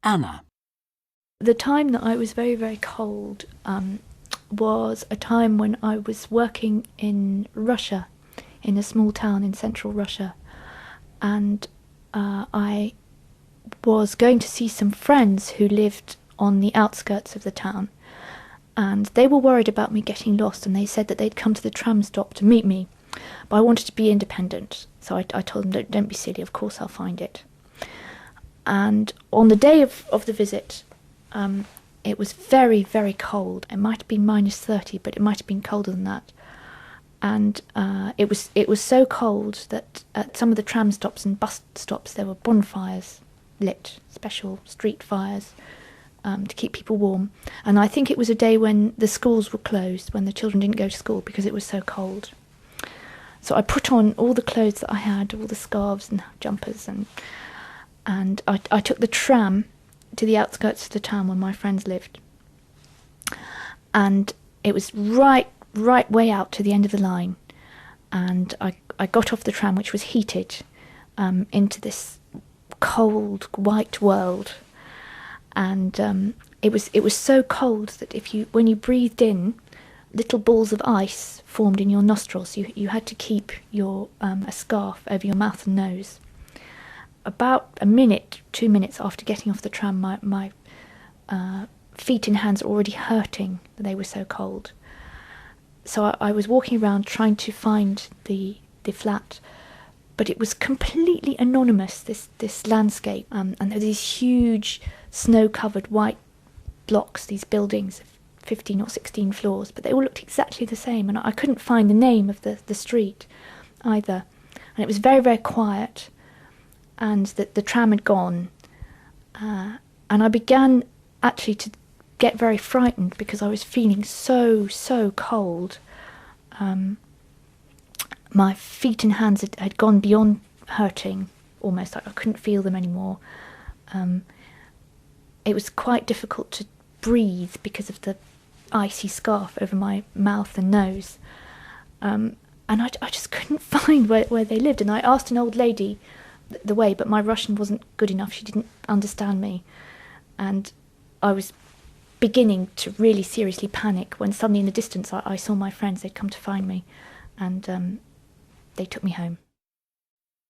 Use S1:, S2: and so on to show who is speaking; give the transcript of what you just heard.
S1: Anna.
S2: The time that I was very, very cold was a time when I was working in Russia, in a small town in central Russia, and I was going to see some friends who lived on the outskirts of the town, and they were worried about me getting lost, and they said that they'd come to the tram stop to meet me, but I wanted to be independent, so I told them, don't be silly, of course I'll find it. And on the day of the visit, it was very, very cold. It might have been -30, but it might have been colder than that. And it was so cold that at some of the tram stops and bus stops there were bonfires lit, special street fires, to keep people warm. And I think it was a day when the schools were closed, when the children didn't go to school because it was so cold. So I put on all the clothes that I had, all the scarves and jumpers, and I took the tram to the outskirts of the town where my friends lived. And it was right way out to the end of the line. And I got off the tram, which was heated, into this cold, white world. And it was so cold that when you breathed in, little balls of ice formed in your nostrils. You had to keep a scarf over your mouth and nose. About a minute, 2 minutes after getting off the tram, my feet and hands were already hurting. They were so cold. So I was walking around trying to find the flat, but it was completely anonymous, this landscape. And there were these huge snow-covered white blocks, these buildings of 15 or 16 floors, but they all looked exactly the same, and I couldn't find the name of the street either. And it was very, very quiet. And the tram had gone, and I began actually to get very frightened because I was feeling so cold. My feet and hands had gone beyond hurting, almost. I couldn't feel them anymore. It was quite difficult to breathe because of the icy scarf over my mouth and nose. And I just couldn't find where they lived, and I asked an old lady the way, but my Russian wasn't good enough. She didn't understand me, and I was beginning to really seriously panic when suddenly in the distance I saw my friends. They'd come to find me, and they took me home.